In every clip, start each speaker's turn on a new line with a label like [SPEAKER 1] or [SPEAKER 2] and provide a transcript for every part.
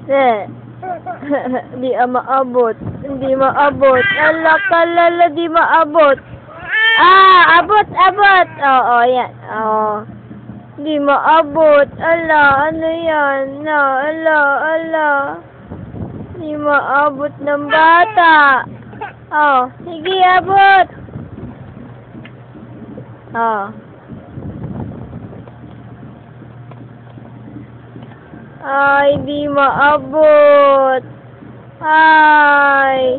[SPEAKER 1] Hindi maabot. Hindi maabot. Ala, kalala, di maabot. Ah, abot, abot. Oo, yan. Oo. Hindi maabot. Ala, ano yan? Na, ala, ala. Hindi maabot ng bata. Oh, sige, abot. Oh. Ay, di maabot. Ay.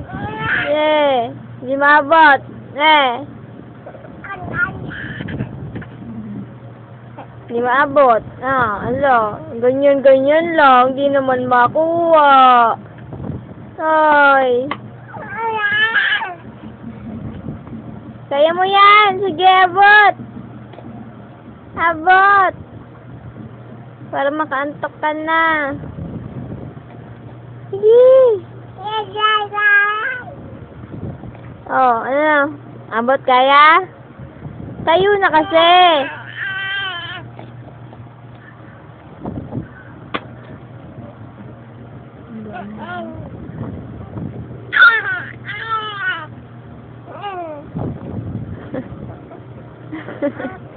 [SPEAKER 1] Yeah. Di maabot. Di maabot. Ah, ano. Ganyan-ganyan lang. Di naman makuha. Ay. Kaya mo yan. Sige, abot. Abot. Para makaantok ka na. Sige. Oh, ano? Abot kaya? Tayo na kasi. Ha ha ha.